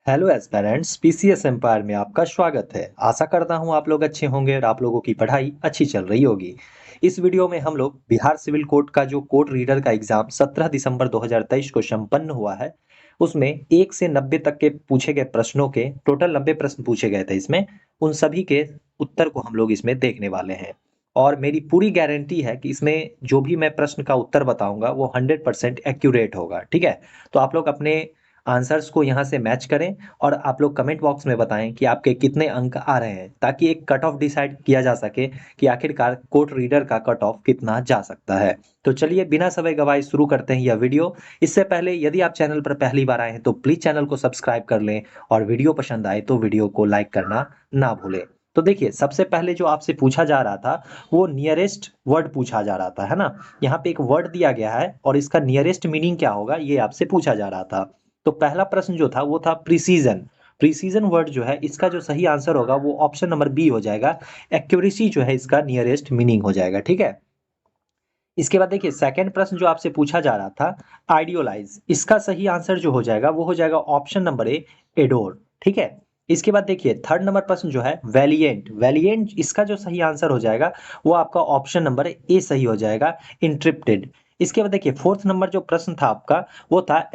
Hello aspirants, PCS empire में आपका स्वागत है। आशा करता हूं आप लोग अच्छे होंगे और आप लोगों की पढ़ाई अच्छी चल रही होगी। इस वीडियो में हम लोग बिहार सिविल कोर्ट का जो कोर्ट रीडर का एग्जाम 17 दिसंबर 2023 को संपन्न हुआ है, उसमें 1 से 90 तक के पूछे गए प्रश्नों के टोटल 90 प्रश्न पूछे गए थे। इसमें उन सभी के उत्तर को हम लोग इसमें देखने वाले हैं। और मेरी पूरी गारंटी है कि इसमें जो भी मैं प्रश्न का उत्तर बताऊंगा वो 100% एक्यूरेट होगा। ठीक है, तो आप लोग अपने आंसर्स को यहाँ से मैच करें और आप लोग कमेंट बॉक्स में बताएं कि आपके कितने अंक आ रहे हैं, ताकि एक कट ऑफ डिसाइड किया जा सके कि आखिरकार कोर्ट रीडर का कट ऑफ कितना जा सकता है। तो चलिए बिना समय गवाए शुरू करते हैं यह वीडियो। इससे पहले यदि आप चैनल पर पहली बार आए हैं तो प्लीज चैनल को सब्सक्राइब कर लें और वीडियो पसंद आए तो वीडियो को लाइक करना ना भूलें। तो देखिए, सबसे पहले जो आपसे पूछा जा रहा था वो नियरेस्ट वर्ड पूछा जा रहा था, है ना। यहाँ पे एक वर्ड दिया गया है और इसका नियरेस्ट मीनिंग क्या होगा ये आपसे पूछा जा रहा था। तो पहला प्रश्न जो था वो था प्रिसीजन। प्रिसीजन वर्ड जो है इसका जो सही आंसर होगा वो ऑप्शन नंबर बी हो जाएगा। एक्यूरेसी जो है इसका नियरेस्ट मीनिंग हो जाएगा। ठीक है, इसके बाद देखिए सेकंड प्रश्न जो आपसे पूछा जा रहा था आइडियोलाइज, इसका सही आंसर जो हो जाएगा वो हो जाएगा ऑप्शन नंबर ए, एडोर। ठीक है, इसके बाद देखिए थर्ड नंबर प्रश्न जो है वैलिएंट। वैलिएंट इसका जो सही आंसर हो जाएगा वो आपका ऑप्शन नंबर ए सही हो जाएगा, इंट्रिप्टेड। इसके बाद देखिए फोर्थ नंबर जो प्रश्न था आपका वो था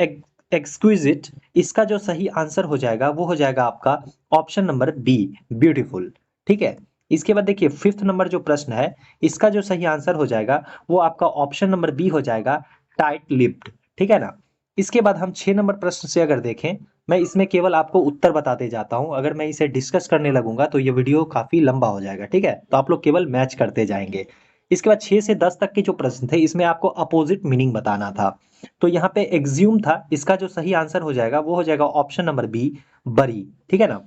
एक्सक्विजिट। इसका जो सही आंसर हो जाएगा वो हो जाएगा आपका ऑप्शन नंबर बी, ब्यूटीफुल। ठीक है, इसके बाद देखिए फिफ्थ नंबर जो प्रश्न है इसका जो सही आंसर हो जाएगा वो आपका ऑप्शन नंबर बी हो जाएगा, टाइट लिप्ड। ठीक है ना। इसके बाद हम 6 नंबर प्रश्न से अगर देखें, मैं इसमें केवल आपको उत्तर बताते जाता हूं। अगर मैं इसे डिस्कस करने लगूंगा तो ये वीडियो काफी लंबा हो जाएगा। ठीक है, तो आप लोग केवल मैच करते जाएंगे। इसके बाद 6 से 10 तक के जो प्रश्न थे इसमें आपको अपोजिट मीनिंग बताना था। तो यहाँ पे एग्ज्यूम था, इसका जो सही आंसर हो जाएगा वो हो जाएगा ऑप्शन नंबर बी, बरी। ठीक है ना।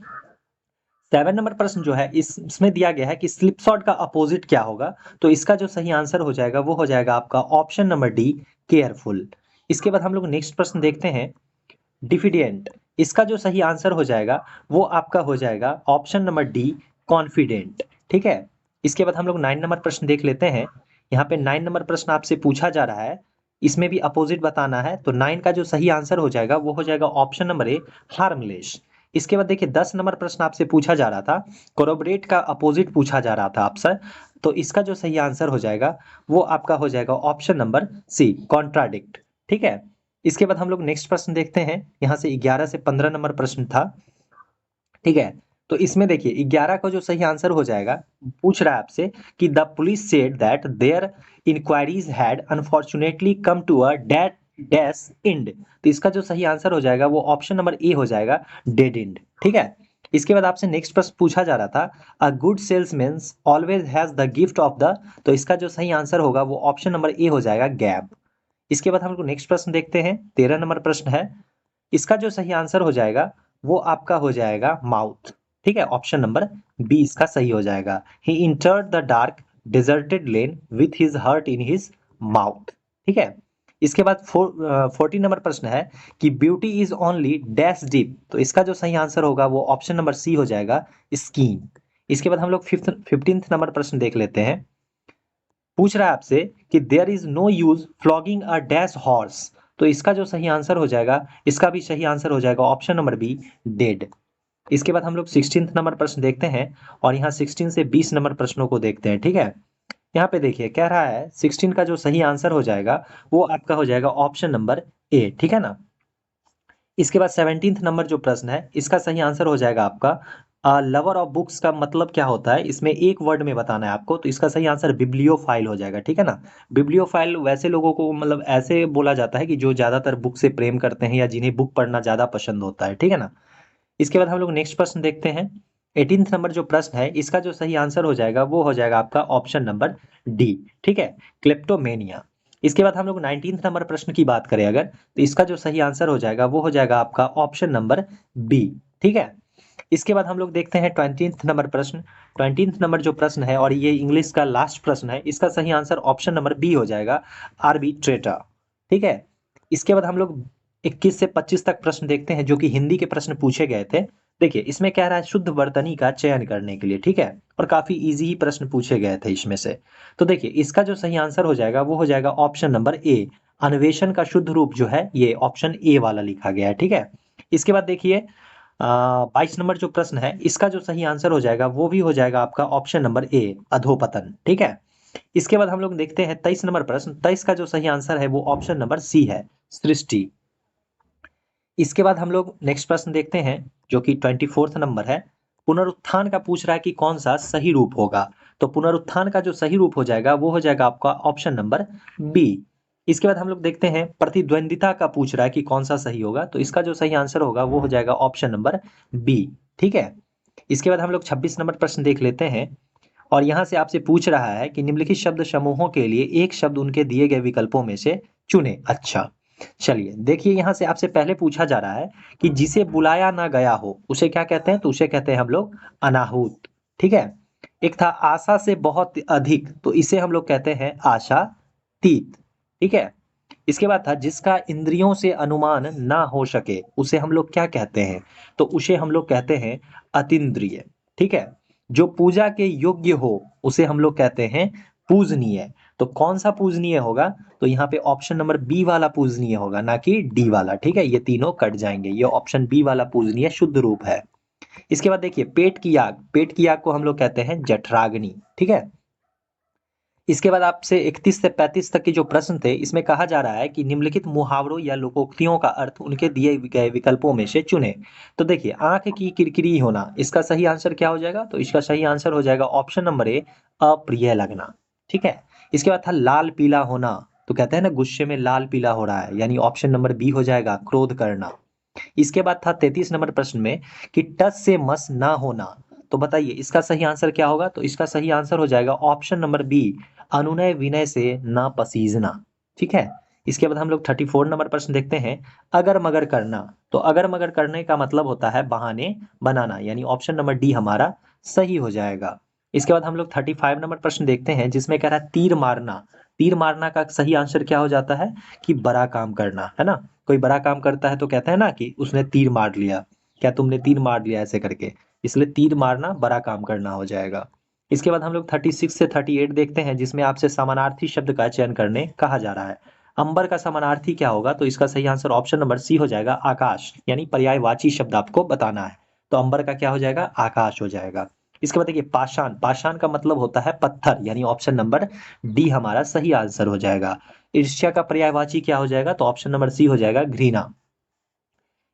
7 नंबर प्रश्न जो है इसमें दिया गया है कि स्लिप शॉट का अपोजिट क्या होगा। तो इसका जो सही आंसर हो जाएगा वो हो जाएगा आपका ऑप्शन नंबर डी, केयरफुल। इसके बाद हम लोग नेक्स्ट प्रश्न देखते हैं, डिफिडेंट। इसका जो सही आंसर हो जाएगा वो आपका हो जाएगा ऑप्शन नंबर डी, कॉन्फिडेंट। ठीक है, इसके बाद हम लोग 9 नंबर प्रश्न देख लेते हैं। यहाँ पे 9 नंबर प्रश्न आपसे पूछा जा रहा है, इसमें भी अपोजिट बताना है। तो 9 का जो सही आंसर हो जाएगा वो हो जाएगा ऑप्शन नंबर ए, हार्मलेस। इसके बाद देखिए 10 नंबर प्रश्न आपसे पूछा जा रहा था, कोरोबरेट का अपोजिट पूछा जा रहा था आपसे। तो इसका जो सही आंसर हो जाएगा वो आपका हो जाएगा ऑप्शन नंबर सी, कॉन्ट्राडिक्ट। ठीक है, इसके बाद हम लोग नेक्स्ट प्रश्न देखते हैं। यहाँ से 11 से 15 नंबर प्रश्न था। ठीक है, तो इसमें देखिए 11 का जो सही आंसर हो जाएगा, पूछ रहा है आपसे कि the police said that their inquiries had unfortunately come to a dead dash end. तो इसका जो सही आंसर हो जाएगा वो ऑप्शन नंबर ए हो जाएगा, डेड एंड। ठीक है, इसके बाद आपसे नेक्स्ट प्रश्न पूछा जा रहा था, a good salesman always has the gift of the. तो इसका जो सही आंसर होगा वो ऑप्शन नंबर ए हो जाएगा, गैप। इसके बाद हम लोग नेक्स्ट प्रश्न देखते हैं, 13 नंबर प्रश्न है। इसका जो सही आंसर हो जाएगा वो आपका हो जाएगा माउथ। ठीक है, ऑप्शन नंबर बी इसका सही हो जाएगा, he entered the dark deserted lane with his heart in his mouth. ठीक है, इसके बाद 14 नंबर प्रश्न है कि beauty is only dash deep. तो इसका जो सही आंसर होगा वो ऑप्शन नंबर सी हो जाएगा, स्कीन। इसके बाद हम लोग 15th नंबर प्रश्न देख लेते हैं। पूछ रहा है आपसे कि there is no use flogging a dash horse. तो इसका जो सही आंसर हो जाएगा, इसका भी सही आंसर हो जाएगा ऑप्शन नंबर बी, डेड। इसके बाद हम लोग 16th नंबर प्रश्न देखते हैं और यहाँ 16 से 20 नंबर प्रश्नों को देखते हैं। ठीक है, यहाँ पे देखिए कह रहा है 16 का जो सही आंसर हो जाएगा वो आपका हो जाएगा ऑप्शन नंबर ए। ठीक है ना। इसके बाद 17th नंबर जो प्रश्न है इसका सही आंसर हो जाएगा आपका लवर ऑफ बुक्स का मतलब क्या होता है, इसमें एक वर्ड में बताना है आपको। तो इसका सही आंसर बिब्लियोफाइल हो जाएगा। ठीक है ना। बिब्लियोफाइल वैसे लोगों को मतलब ऐसे बोला जाता है कि जो ज्यादातर बुक से प्रेम करते हैं या जिन्हें बुक पढ़ना ज्यादा पसंद होता है। ठीक है ना। इसके बाद हम लोग नेक्स्ट प्रश्न देखते हैं, 18th नंबर जो प्रश्न है इसका जो सही आंसर हो जाएगा वो हो जाएगा आपका ऑप्शन नंबर डी। ठीक है, क्लेप्टोमेनिया। इसके बाद हम लोग 19th नंबर प्रश्न की बात करें अगर, तो इसका जो सही आंसर हो जाएगा वो हो जाएगा आपका ऑप्शन नंबर बी। ठीक है, इसके बाद हम लोग देखते हैं 20th नंबर प्रश्न। 20th नंबर जो प्रश्न है और ये इंग्लिश का लास्ट प्रश्न है, इसका सही आंसर ऑप्शन नंबर बी हो जाएगा, आर्बिट्रेटर। ठीक है, इसके बाद हम लोग 21 से 25 तक प्रश्न देखते हैं जो कि हिंदी के प्रश्न पूछे गए थे। देखिए इसमें कह रहा है शुद्ध वर्तनी का चयन करने के लिए। ठीक है, और काफी इजी ही प्रश्न पूछे गए थे इसमें से। तो देखिए इसका जो सही आंसर हो जाएगा वो हो जाएगा ऑप्शन नंबर ए, अन्वेषण का शुद्ध रूप जो है ये ऑप्शन ए वाला लिखा गया है। ठीक है, इसके बाद देखिए 22 नंबर जो प्रश्न है इसका जो सही आंसर हो जाएगा वो भी हो जाएगा आपका ऑप्शन नंबर ए, अधोपतन। ठीक है। इसके बाद हम लोग देखते हैं 23 नंबर प्रश्न। 23 का जो सही आंसर है वो ऑप्शन नंबर सी है, सृष्टि। इसके बाद हम लोग नेक्स्ट प्रश्न देखते हैं जो कि 24th नंबर है। पुनरुत्थान का पूछ रहा है कि कौन सा सही रूप होगा। तो पुनरुत्थान का जो सही रूप हो जाएगा वो हो जाएगा आपका ऑप्शन नंबर बी। इसके बाद हम लोग देखते हैं प्रतिद्वंदिता का पूछ रहा है कि कौन सा सही होगा। तो इसका जो सही आंसर होगा वो हो जाएगा ऑप्शन नंबर बी। ठीक है। इसके बाद हम लोग 26 नंबर प्रश्न देख लेते हैं और यहाँ से आपसे पूछ रहा है कि निम्नलिखित शब्द समूहों के लिए एक शब्द उनके दिए गए विकल्पों में से चुने। अच्छा, चलिए देखिए यहाँ से आपसे पहले पूछा जा रहा है कि जिसे बुलाया ना गया हो उसे क्या कहते हैं। तो उसे कहते हैं हम लोग अनाहूत। ठीक है। एक था आशा से बहुत अधिक, तो इसे हम लोग कहते हैं आशातीत। ठीक है। इसके बाद था जिसका इंद्रियों से अनुमान ना हो सके उसे हम लोग क्या कहते हैं। तो उसे हम लोग कहते हैं अतीन्द्रिय। ठीक है। जो पूजा के योग्य हो उसे हम लोग कहते हैं पूजनीय। तो कौन सा पूजनीय होगा। तो यहाँ पे ऑप्शन नंबर बी वाला पूजनीय होगा, ना कि डी वाला। ठीक है। ये तीनों कट जाएंगे, ये ऑप्शन बी वाला पूजनीय शुद्ध रूप है। इसके बाद देखिए पेट की आग, पेट की आग को हम लोग कहते हैं जठराग्नि। ठीक है। इसके बाद आपसे 31 से 35 तक के जो प्रश्न थे इसमें कहा जा रहा है कि निम्नलिखित मुहावरों या लोकोक्तियों का अर्थ उनके दिए गए विकल्पों में से चुने। तो देखिए आंख की किरकिरी होना, इसका सही आंसर क्या हो जाएगा। तो इसका सही आंसर हो जाएगा ऑप्शन नंबर ए, अप्रिय लगना। ठीक है। इसके बाद था लाल पीला होना, तो कहते हैं ना गुस्से में लाल पीला हो रहा है, यानी ऑप्शन नंबर बी हो जाएगा क्रोध करना। इसके बाद था 33 नंबर प्रश्न में कि टस से मस ना होना। तो बताइए इसका सही आंसर क्या होगा। तो इसका सही आंसर हो जाएगा ऑप्शन नंबर बी, अनुनय विनय से ना पसीजना। ठीक है। इसके बाद हम लोग 34 नंबर प्रश्न देखते हैं, अगर मगर करना। तो अगर मगर करने का मतलब होता है बहाने बनाना, यानी ऑप्शन नंबर डी हमारा सही हो जाएगा। इसके बाद हम लोग 35 नंबर प्रश्न देखते हैं जिसमें कह रहा है तीर मारना। तीर मारना का सही आंसर क्या हो जाता है कि बड़ा काम करना, है ना। कोई बड़ा काम करता है तो कहते हैं ना कि उसने तीर मार लिया, क्या तुमने तीर मार लिया ऐसे करके। इसलिए तीर मारना बड़ा काम करना हो जाएगा। इसके बाद हम लोग 36 से 38 देखते हैं जिसमें आपसे समानार्थी शब्द का चयन करने कहा जा रहा है। अंबर का समानार्थी क्या होगा। तो इसका सही आंसर ऑप्शन नंबर सी हो जाएगा आकाश, यानी पर्यायवाची शब्द आपको बताना है। तो अंबर का क्या हो जाएगा, आकाश हो जाएगा। इसके बाद देखिए पाषाण, पाषाण का मतलब होता है पत्थर, यानी ऑप्शन नंबर डी हमारा सही आंसर हो जाएगा। ईर्ष्या का पर्यायवाची क्या हो जाएगा। तो ऑप्शन नंबर सी हो जाएगा घृणा।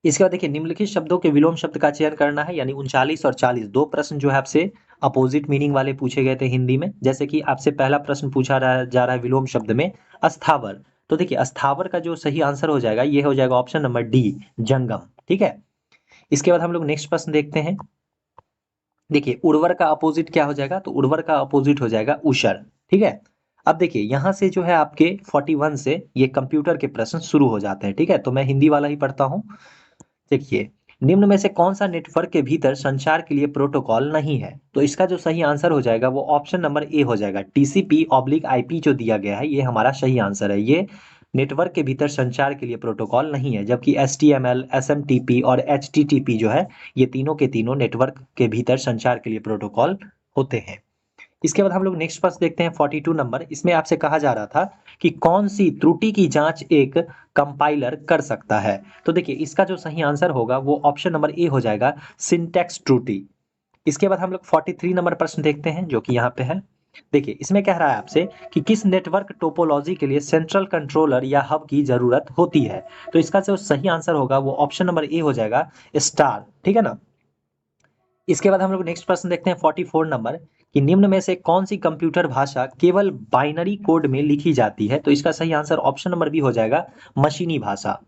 इसके बाद देखिए निम्नलिखित शब्दों के विलोम शब्द का चयन करना है, यानी 39 और 40 दो प्रश्न जो है आपसे अपोजिट मीनिंग वाले पूछे गए थे हिंदी में। जैसे कि आपसे पहला प्रश्न पूछा जा रहा है विलोम शब्द में अस्थावर। तो देखिए अस्थावर का जो सही आंसर हो जाएगा ये हो जाएगा ऑप्शन नंबर डी, जंगम। ठीक है। इसके बाद हम लोग नेक्स्ट प्रश्न देखते हैं। देखिए उर्वर का अपोजिट क्या हो जाएगा। तो उर्वर का अपोजिट हो जाएगा ऊषर। ठीक है। अब देखिए यहाँ से जो है आपके 41 से ये कंप्यूटर के प्रश्न शुरू हो जाते हैं। ठीक है। तो मैं हिंदी वाला ही पढ़ता हूँ। देखिए निम्न में से कौन सा नेटवर्क के भीतर संचार के लिए प्रोटोकॉल नहीं है। तो इसका जो सही आंसर हो जाएगा वो ऑप्शन नंबर ए हो जाएगा, TCP/IP जो दिया गया है ये हमारा सही आंसर है। ये नेटवर्क के भीतर संचार के लिए प्रोटोकॉल नहीं है, जबकि HTML, SMTP और HTTP जो है ये तीनों के तीनों नेटवर्क के भीतर संचार के लिए प्रोटोकॉल होते हैं। इसके बाद हम लोग नेक्स्ट प्रश्न देखते हैं 42 नंबर। इसमें आपसे कहा जा रहा था कि कौन सी त्रुटि की जांच एक कंपाइलर कर सकता है। तो देखिए इसका जो सही आंसर होगा वो ऑप्शन नंबर ए हो जाएगा, सिंटैक्स त्रुटि। इसके बाद हम लोग 43 नंबर प्रश्न देखते हैं जो कि यहाँ पे है। देखिए इसमें कह रहा है आपसे कि किस नेटवर्क टोपोलॉजी के लिए सेंट्रल कंट्रोलर या हब की जरूरत होती है। तो इसका जो सही आंसर होगा वो ऑप्शन नंबर ए हो जाएगा, स्टार। ठीक है ना। इसके बाद हम लोग नेक्स्ट प्रश्न देखते हैं 44 नंबर कि निम्न में से कौन सी कंप्यूटर भाषा केवल बाइनरी कोड में लिखी जाती है। तो इसका सही आंसर ऑप्शन नंबर बी हो जाएगा, मशीनी भाषा।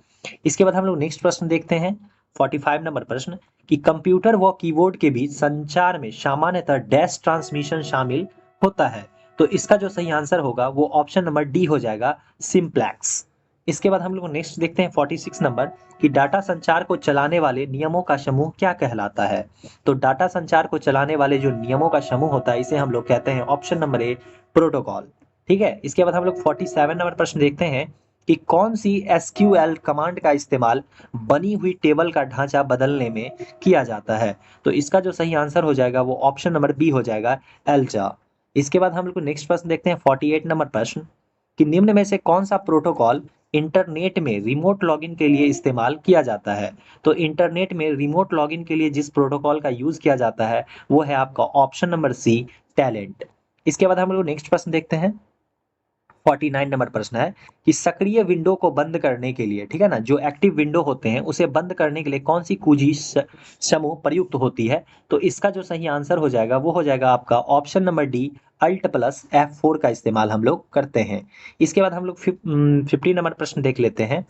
इसके बाद हम लोग नेक्स्ट प्रश्न देखते हैं 45 नंबर प्रश्न कि कंप्यूटर व कीबोर्ड के बीच संचार में सामान्यतः डैश ट्रांसमिशन शामिल होता है। तो इसका जो सही आंसर होगा वो ऑप्शन नंबर डी हो जाएगा, सिंप्लेक्स। इसके बाद हम लोग नेक्स्ट देखते हैं 46 नंबर कि डाटा संचार को चलाने वाले नियमों का समूह क्या कहलाता है। तो डाटा संचार को चलाने वाले जो नियमों का समूह होता है इसे हम लोग कहते हैं ऑप्शन नंबर ए, प्रोटोकॉल। ठीक है। इसके बाद हम लोग 47 नंबर प्रश्न देखते हैं कि कौन सी SQL कमांड का इस्तेमाल बनी हुई टेबल का ढांचा बदलने में किया जाता है। तो इसका जो सही आंसर हो जाएगा वो ऑप्शन नंबर बी हो जाएगा, एल्जा। इसके बाद हम लोग नेक्स्ट प्रश्न देखते हैं 48 नंबर प्रश्न कि निम्न में से कौन सा प्रोटोकॉल इंटरनेट में रिमोट लॉगिन के लिए इस्तेमाल किया जाता है। तो इंटरनेट में रिमोट लॉगिन के लिए जिस प्रोटोकॉल का यूज किया जाता है वो है आपका ऑप्शन नंबर सी, टैलेंट। इसके बाद हम लोग नेक्स्ट प्रश्न देखते हैं। 49 नंबर प्रश्न है कि सक्रिय विंडो को बंद करने के लिए, ठीक है ना, जो एक्टिव विंडो होते हैं उसे बंद करने के लिए कौन सी कुंजी समूह प्रयुक्त होती है? तो इसका जो सही आंसर हो जाएगा वो हो जाएगा आपका option number D, alt plus F4 का इस्तेमाल हम लोग करते हैं। इसके बाद हम लोग 50 नंबर प्रश्न देख लेते हैं,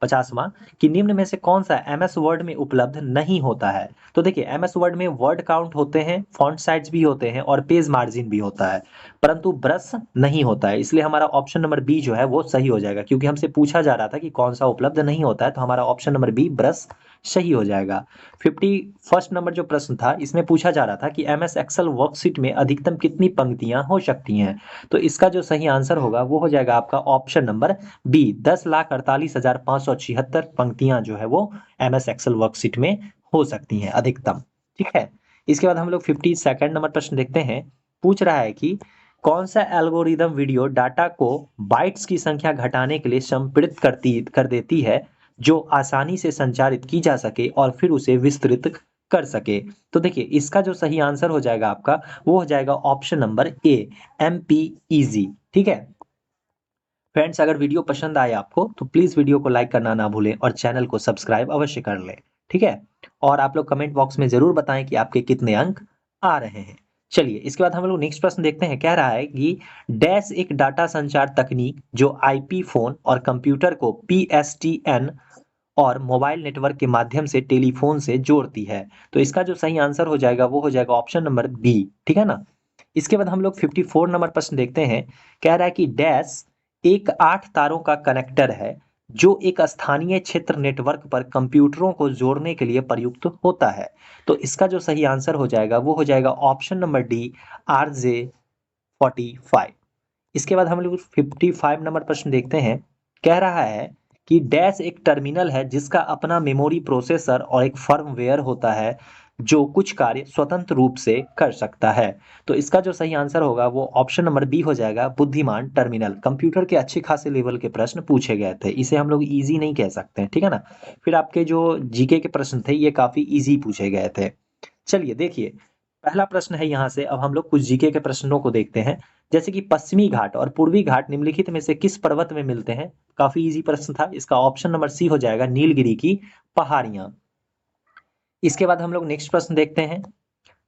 50वां, कि निम्न में से कौन सा एमएस वर्ड में उपलब्ध नहीं होता है? तो देखिए एमएस वर्ड में वर्ड काउंट होते हैं, फॉन्ट साइज भी होते हैं और पेज मार्जिन भी होता है, परंतु ब्रश नहीं होता है। इसलिए हमारा ऑप्शन नंबर बी जो है वो सही हो जाएगा, क्योंकि हमसे पूछा जा रहा था कि कौन सा उपलब्ध नहीं होता है, तो हमारा ऑप्शन नंबर बी, ब्रश, सही हो जाएगा। 51 नंबर जो प्रश्न था इसमें पूछा जा रहा था कि एमएस एक्सेल वर्कशीट में अधिकतम कितनी पंक्तियां हो सकती हैं? तो इसका जो सही आंसर होगा वो हो जाएगा आपका ऑप्शन नंबर बी, 10,48,576 पंक्तियां जो है वो एमएस एक्सेल वर्कशीट में हो सकती हैं अधिकतम। ठीक है। इसके बाद हम लोग 52 नंबर प्रश्न देखते हैं। पूछ रहा है कि कौन सा एल्गोरिदम वीडियो डाटा को बाइट्स की संख्या घटाने के लिए संपीड़ित कर देती है, जो आसानी से संचारित की जा सके और फिर उसे विस्तृत कर सके? तो देखिए इसका जो सही आंसर हो जाएगा आपका वो हो जाएगा ऑप्शन नंबर ए, MPEG। ठीक है फ्रेंड्स, अगर वीडियो पसंद आए आपको तो प्लीज वीडियो को लाइक करना ना भूलें और चैनल को सब्सक्राइब अवश्य कर लें। ठीक है, और आप लोग कमेंट बॉक्स में जरूर बताएं कि आपके कितने अंक आ रहे हैं। चलिए इसके बाद हम लोग नेक्स्ट प्रश्न देखते हैं। कह रहा है कि डैश एक डाटा संचार तकनीक जो आईपी फोन और कंप्यूटर को PSTN और मोबाइल नेटवर्क के माध्यम से टेलीफोन से जोड़ती है। तो इसका जो सही आंसर हो जाएगा वो हो जाएगा ऑप्शन नंबर बी। ठीक है ना। इसके बाद हम लोग 54 नंबर प्रश्न देखते हैं। कह रहा है कि डैश एक 8 तारों का कनेक्टर है जो एक स्थानीय क्षेत्र नेटवर्क पर कंप्यूटरों को जोड़ने के लिए प्रयुक्त होता है। तो इसका जो सही आंसर हो जाएगा वो हो जाएगा ऑप्शन नंबर डी, RJ45। इसके बाद हम लोग 55 नंबर प्रश्न देखते हैं। कह रहा है कि डैश एक टर्मिनल है जिसका अपना मेमोरी, प्रोसेसर और एक फर्मवेयर होता है जो कुछ कार्य स्वतंत्र रूप से कर सकता है। तो इसका जो सही आंसर होगा वो ऑप्शन नंबर बी हो जाएगा, बुद्धिमान टर्मिनल। कंप्यूटर के अच्छे खासे लेवल के प्रश्न पूछे गए थे, इसे हम लोग इजी नहीं कह सकते हैं। ठीक है ना। फिर आपके जो जीके के प्रश्न थे ये काफी इजी पूछे गए थे। चलिए देखिए, पहला प्रश्न है यहाँ से। अब हम लोग कुछ जीके के प्रश्नों को देखते हैं। जैसे कि पश्चिमी घाट और पूर्वी घाट निम्नलिखित में से किस पर्वत में मिलते हैं? काफी इजी प्रश्न था, इसका ऑप्शन नंबर सी हो जाएगा, नीलगिरी की पहाड़ियां। इसके बाद हम लोग नेक्स्ट प्रश्न देखते हैं।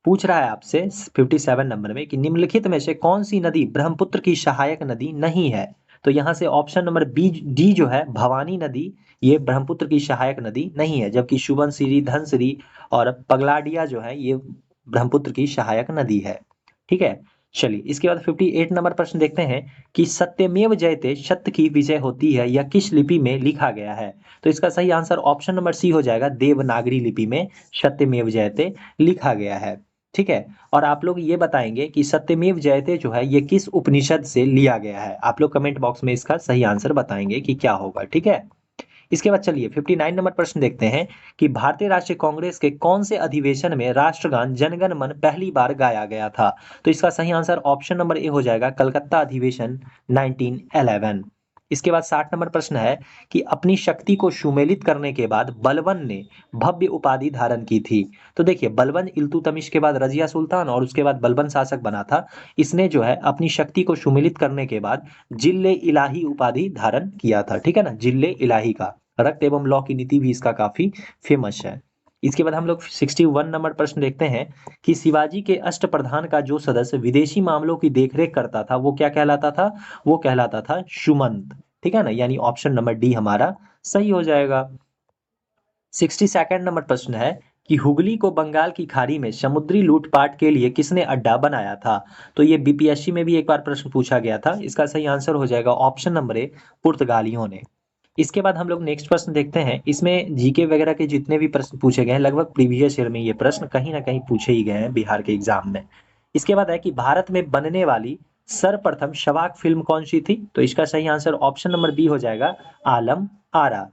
पूछ रहा है आपसे 57 नंबर में कि निम्नलिखित में से कौन सी नदी ब्रह्मपुत्र की सहायक नदी नहीं है? तो यहाँ से ऑप्शन नंबर बी, डी जो है, भवानी नदी, ये ब्रह्मपुत्र की सहायक नदी नहीं है, जबकि सुबनसिरी, धनसिरी और पगलाडिया जो है ये ब्रह्मपुत्र की सहायक नदी है। ठीक है। चलिए इसके बाद 58 नंबर प्रश्न देखते हैं कि सत्यमेव जयते, सत्य की विजय होती है, यह किस लिपि में लिखा गया है? तो इसका सही आंसर ऑप्शन नंबर सी हो जाएगा, देवनागरी लिपि में सत्यमेव जयते लिखा गया है। ठीक है, और आप लोग ये बताएंगे कि सत्यमेव जयते जो है ये किस उपनिषद से लिया गया है? आप लोग कमेंट बॉक्स में इसका सही आंसर बताएंगे कि क्या होगा। ठीक है। इसके बाद चलिए 59 नंबर प्रश्न देखते हैं कि भारतीय राष्ट्रीय कांग्रेस के कौन से अधिवेशन में राष्ट्रगान जनगण मन पहली बार गाया गया था? तो इसका सही आंसर ऑप्शन नंबर ए हो जाएगा, कलकत्ता अधिवेशन 1911। इसके बाद 60 नंबर प्रश्न है कि अपनी शक्ति को सुमेलित करने के बाद बलबन ने भव्य उपाधि धारण की थी। तो देखिए बलबन इल्तुतमिश के बाद रजिया सुल्तान और उसके बाद बलबन शासक बना था। इसने जो है अपनी शक्ति को सुमेलित करने के बाद जिल्ले इलाही उपाधि धारण किया था। ठीक है ना, जिल्ले इलाही का। रक्त एवं लॉ की नीति भी इसका काफी फेमस है। इसके बाद हम लोग 61 नंबर प्रश्न देखते हैं कि शिवाजी के अष्टप्रधान का जो सदस्य विदेशी मामलों की देखरेख करता था वो क्या कहलाता था? वो कहलाता था सुमंत। ठीक है ना, यानी ऑप्शन नंबर डी हमारा सही हो जाएगा। 62 नंबर प्रश्न है कि हुगली को बंगाल की खाड़ी में समुद्री लूटपाट के लिए किसने अड्डा बनाया था? तो ये बीपीएससी में भी एक बार प्रश्न पूछा गया था। इसका सही आंसर हो जाएगा ऑप्शन नंबर ए, पुर्तगालियों ने। इसके बाद हम लोग नेक्स्ट प्रश्न देखते हैं। इसमें जीके वगैरह के जितने भी प्रश्न पूछे गए हैं लगभग प्रीवियस ईयर में ये प्रश्न कहीं ना कहीं पूछे ही गए हैं बिहार के एग्जाम में। इसके बाद है कि भारत में बनने वाली सर्वप्रथम शवाक फिल्म कौन सी थी? तो इसका सही आंसर ऑप्शन नंबर बी हो जाएगा, आलम आरा।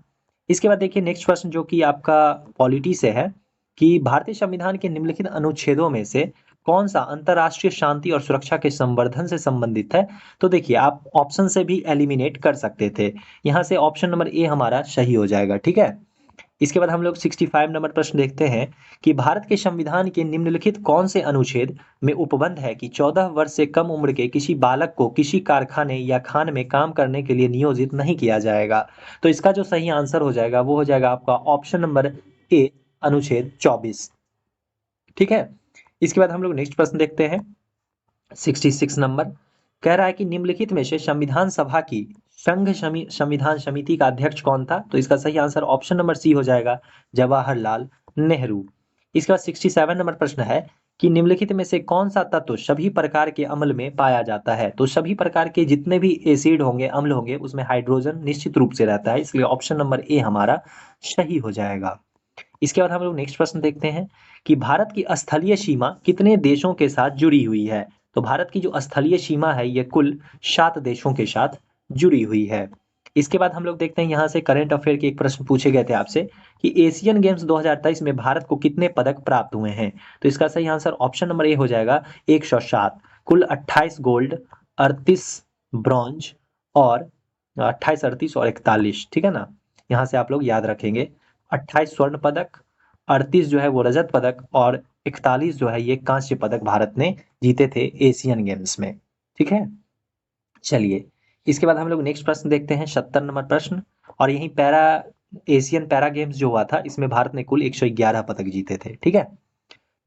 इसके बाद देखिए नेक्स्ट प्रश्न जो कि आपका पॉलिटी से है कि भारतीय संविधान के निम्नलिखित अनुच्छेदों में से कौन सा अंतरराष्ट्रीय शांति और सुरक्षा के संवर्धन से संबंधित है? तो देखिए आप ऑप्शन से भी एलिमिनेट कर सकते थे। यहाँ से ऑप्शन नंबर ए हमारा सही हो जाएगा, ठीक है। इसके बाद हम लोग 65 नंबर प्रश्न देखते हैं कि भारत के संविधान के निम्नलिखित कौन से अनुच्छेद में उपबंध है कि 14 वर्ष से कम उम्र के किसी बालक को किसी कारखाने या खान में काम करने के लिए नियोजित नहीं किया जाएगा? तो इसका जो सही आंसर हो जाएगा वो हो जाएगा आपका ऑप्शन नंबर ए, अनुच्छेद 24, ठीक है। इसके बाद हम लोग नेक्स्ट प्रश्न देखते हैं 66 नंबर। कह रहा है कि निम्नलिखित में से संविधान सभा की संविधान समिति का अध्यक्ष कौन था? तो इसका सही आंसर ऑप्शन नंबर सी हो जाएगा, जवाहरलाल नेहरू। इसके बाद 67 नंबर प्रश्न है कि निम्नलिखित में से कौन सा तत्व सभी प्रकार के अम्ल में पाया जाता है? तो सभी प्रकार के जितने भी एसिड होंगे, अम्ल होंगे, उसमें हाइड्रोजन निश्चित रूप से रहता है, इसलिए ऑप्शन नंबर ए हमारा सही हो जाएगा। इसके बाद हम लोग नेक्स्ट प्रश्न देखते हैं कि भारत की स्थलीय सीमा कितने देशों के साथ जुड़ी हुई है? तो भारत की जो स्थलीय सीमा है ये कुल 7 देशों के साथ जुड़ी हुई है। इसके बाद हम लोग देखते हैं यहाँ से करंट अफेयर के एक प्रश्न पूछे गए थे आपसे कि एशियन गेम्स 2023 में भारत को कितने पदक प्राप्त हुए हैं? तो इसका सही आंसर ऑप्शन नंबर ए हो जाएगा 107। कुल 28 गोल्ड, 38 ब्रॉन्ज और 28, 38 और 41, ठीक है ना। यहाँ से आप लोग याद रखेंगे 28 स्वर्ण पदक, 38 जो है वो रजत पदक और 41 जो है ये कांस्य पदक भारत ने जीते थे एशियन गेम्स में, ठीक है। चलिए इसके बाद हम लोग नेक्स्ट प्रश्न देखते हैं 70 नंबर प्रश्न। और यही एशियन पैरा गेम्स जो हुआ था इसमें भारत ने कुल 111 पदक जीते थे, ठीक है।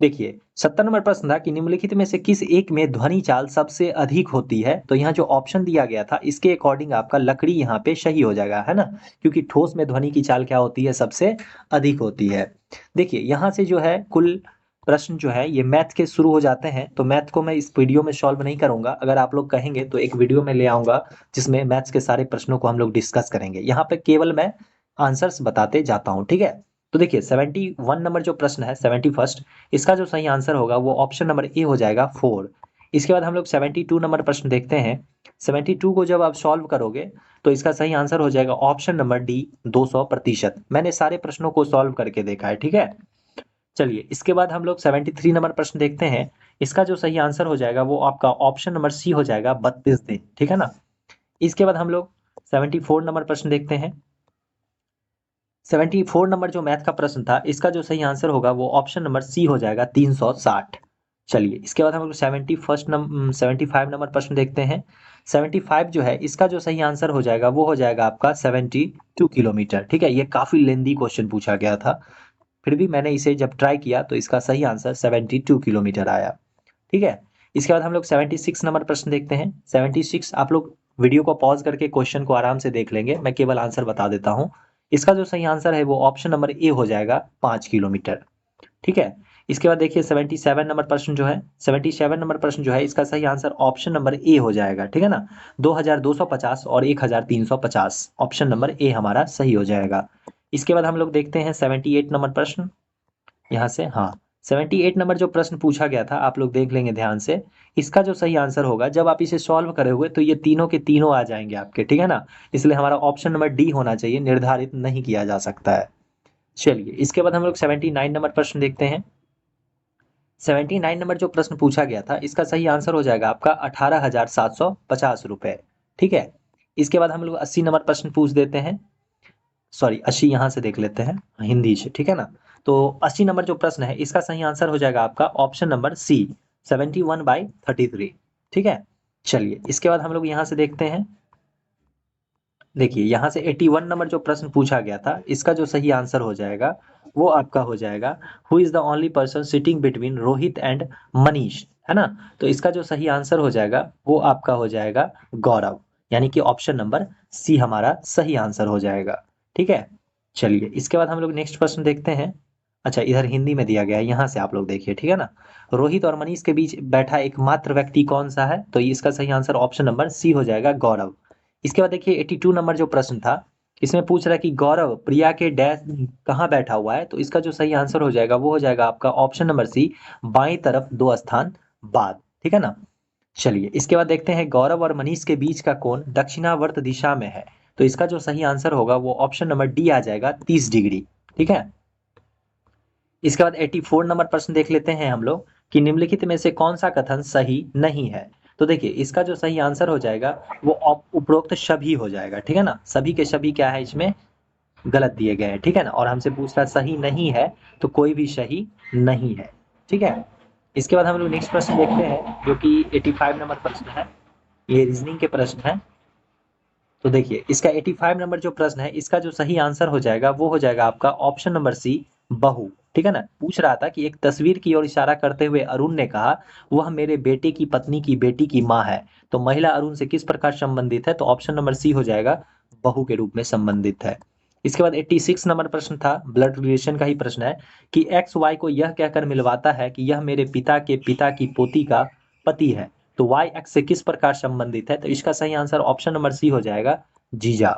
देखिए 70 नंबर प्रश्न था कि निम्नलिखित में से किस एक में ध्वनि चाल सबसे अधिक होती है? तो यहाँ जो ऑप्शन दिया गया था इसके अकॉर्डिंग आपका लकड़ी यहाँ पे सही हो जाएगा, है ना, क्योंकि ठोस में ध्वनि की चाल क्या होती है? सबसे अधिक होती है। देखिए यहाँ से जो है कुल प्रश्न जो है ये मैथ के शुरू हो जाते हैं, तो मैथ को मैं इस वीडियो में सॉल्व नहीं करूंगा। अगर आप लोग कहेंगे तो एक वीडियो में ले आऊंगा जिसमें मैथ्स के सारे प्रश्नों को हम लोग डिस्कस करेंगे। यहाँ पे केवल मैं आंसर्स बताते जाता हूँ, ठीक है। तो देखिए 71 नंबर जो प्रश्न है, 71st, इसका जो सही आंसर होगा वो ऑप्शन नंबर ए हो जाएगा 4। इसके बाद हम लोग 72 नंबर प्रश्न देखते हैं। 72 को जब आप सॉल्व करोगे तो इसका सही आंसर हो जाएगा ऑप्शन नंबर डी, 200%। मैंने सारे प्रश्नों को सॉल्व करके देखा है, ठीक है। चलिए इसके बाद हम लोग 73 नंबर प्रश्न देखते हैं। इसका जो सही आंसर हो जाएगा वो आपका ऑप्शन नंबर सी हो जाएगा, 32 दिन, ठीक है ना। इसके बाद हम लोग 74 नंबर प्रश्न देखते हैं। 74 नंबर जो मैथ का प्रश्न था इसका जो सही आंसर होगा वो ऑप्शन नंबर सी हो जाएगा, 360। चलिए इसके बाद हम लोग 75 नंबर प्रश्न देखते हैं। 75 जो है इसका जो सही आंसर हो जाएगा वो हो जाएगा आपका 72 किलोमीटर, ठीक है। ये काफी लेंदी क्वेश्चन पूछा गया था, फिर भी मैंने इसे जब ट्राई किया तो इसका सही आंसर 72 किलोमीटर आया, ठीक है। इसके बाद हम लोग 76 नंबर प्रश्न देखते हैं। 76 आप लोग वीडियो को पॉज करके क्वेश्चन को आराम से देख लेंगे, मैं केवल आंसर बता देता हूँ। इसका जो सही आंसर है वो ऑप्शन नंबर ए हो जाएगा, 5 किलोमीटर, ठीक है। इसके बाद देखिए 77 नंबर प्रश्न जो है, 77 नंबर प्रश्न जो है इसका सही आंसर ऑप्शन नंबर ए हो जाएगा, ठीक है ना। 2250 और 1350, ऑप्शन नंबर ए हमारा सही हो जाएगा। इसके बाद हम लोग देखते हैं 78 नंबर प्रश्न। यहाँ से हाँ 78 नंबर जो प्रश्न पूछा गया था आप लोग देख लेंगे ध्यान से। इसका जो सही आंसर होगा जब आप इसे सॉल्व करे हुए तो ये तीनों के तीनों आ जाएंगे आपके, ठीक है ना। इसलिए हमारा ऑप्शन नंबर डी होना चाहिए, निर्धारित नहीं किया जा सकता है। चलिए इसके बाद हम लोग 79 नंबर प्रश्न देखते हैं। 79 नंबर जो प्रश्न पूछा गया था इसका सही आंसर हो जाएगा आपका 18,750 रुपए, ठीक है। इसके बाद हम लोग 80 नंबर प्रश्न पूछ देते हैं। सॉरी 80 यहाँ से देख लेते हैं हिंदी से, ठीक है ना। तो 80 नंबर जो प्रश्न है इसका सही आंसर हो जाएगा आपका ऑप्शन नंबर सी, 71/33, ठीक है। चलिए इसके बाद हम लोग यहाँ से देखते हैं। देखिए यहाँ से 81 नंबर जो प्रश्न पूछा गया था इसका जो सही आंसर हो जाएगा वो आपका हो जाएगा who is the only person sitting between Rohit and Manish, है ना। तो इसका जो सही आंसर हो जाएगा वो आपका हो जाएगा गौरव, यानी कि ऑप्शन नंबर सी हमारा सही आंसर हो जाएगा, ठीक है। चलिए इसके बाद हम लोग नेक्स्ट प्रश्न देखते हैं। अच्छा इधर हिंदी में दिया गया है, यहाँ से आप लोग देखिए, ठीक है ना। रोहित और मनीष के बीच बैठा एकमात्र व्यक्ति कौन सा है? तो इसका सही आंसर ऑप्शन नंबर सी हो जाएगा, गौरव। इसके बाद देखिए 82 नंबर जो प्रश्न था इसमें पूछ रहा है कि गौरव प्रिया के डैश कहाँ बैठा हुआ है? तो इसका जो सही आंसर हो जाएगा वो हो जाएगा आपका ऑप्शन नंबर सी, बाई तरफ 2 स्थान बाद, ठीक है ना। चलिए इसके बाद देखते हैं गौरव और मनीष के बीच का कोण दक्षिणावर्त दिशा में है। तो इसका जो सही आंसर होगा वो ऑप्शन नंबर डी आ जाएगा, 30 डिग्री, ठीक है। इसके बाद 84 नंबर प्रश्न देख लेते हैं हम लोग। कि निम्नलिखित में से कौन सा कथन सही नहीं है। तो देखिए इसका जो सही आंसर हो जाएगा वो उपरोक्त सभी हो जाएगा, ठीक है ना। सभी के सभी क्या है इसमें गलत दिए गए हैं, ठीक है ना। और हमसे पूछ रहा सही नहीं है तो कोई भी सही नहीं है, ठीक है। इसके बाद हम लोग नेक्स्ट प्रश्न देखते हैं जो कि 85 नंबर प्रश्न है। ये रीजनिंग के प्रश्न है। तो देखिए इसका 85 नंबर जो प्रश्न है इसका जो सही आंसर हो जाएगा वो हो जाएगा आपका ऑप्शन नंबर सी, बहू, ठीक है ना। पूछ रहा था कि एक तस्वीर की ओर इशारा करते हुए अरुण ने कहा वह मेरे बेटे की पत्नी की बेटी की माँ है। तो महिला अरुण से किस प्रकार संबंधित है, तो ऑप्शन नंबर सी हो जाएगा, बहू के रूप में संबंधित है। इसके बाद 86 नंबर प्रश्न था, ब्लड रिलेशन का ही प्रश्न है कि एक्स वाई को यह कहकर मिलवाता है कि यह मेरे पिता के पिता की पोती का पति है। तो वाई एक्स से किस प्रकार संबंधित है, तो इसका सही आंसर ऑप्शन नंबर सी हो जाएगा, जीजा।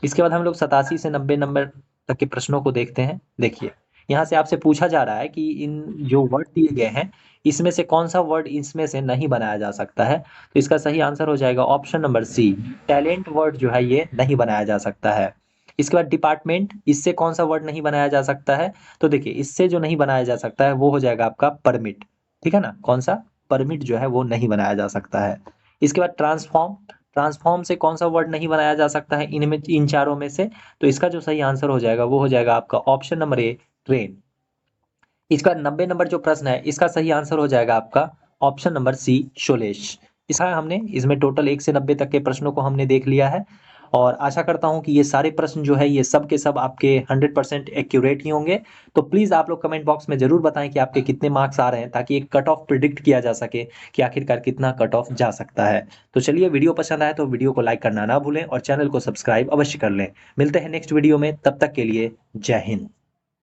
इसके बाद हम लोग 87 से 90 नंबर तक के प्रश्नों को देखते हैं। देखिए यहाँ से आपसे पूछा जा रहा है कि इन जो वर्ड दिए गए हैं इसमें से कौन सा वर्ड इसमें से नहीं बनाया जा सकता है। तो इसका सही आंसर हो जाएगा option number C, talent word जो है ये नहीं बनाया जा सकता है। इसके बाद डिपार्टमेंट, इससे कौन सा वर्ड नहीं बनाया जा सकता है, तो देखिए इससे जो नहीं बनाया जा सकता है वो हो जाएगा आपका परमिट, ठीक है ना। कौन सा, परमिट जो है वो नहीं बनाया जा सकता है। इसके बाद ट्रांसफॉर्म, ट्रांसफॉर्म से कौन सा वर्ड नहीं बनाया जा सकता है इनमें, इन चारों में से, तो इसका जो सही आंसर हो जाएगा वो हो जाएगा आपका ऑप्शन नंबर ए, ट्रेन। इसका 90 नंबर जो प्रश्न है इसका सही आंसर हो जाएगा आपका ऑप्शन नंबर सी, शोलेश। इसका हमने इसमें टोटल 1 से 90 तक के प्रश्नों को हमने देख लिया है और आशा करता हूं कि ये सारे प्रश्न जो है ये सब के सब आपके 100% एक्यूरेट ही होंगे। तो प्लीज आप लोग कमेंट बॉक्स में जरूर बताएं कि आपके कितने मार्क्स आ रहे हैं ताकि एक कट ऑफ प्रिडिक्ट किया जा सके कि आखिरकार कितना कट ऑफ जा सकता है। तो चलिए वीडियो पसंद आए तो वीडियो को लाइक करना ना भूलें और चैनल को सब्सक्राइब अवश्य कर लें। मिलते हैं नेक्स्ट वीडियो में, तब तक के लिए जय हिंद।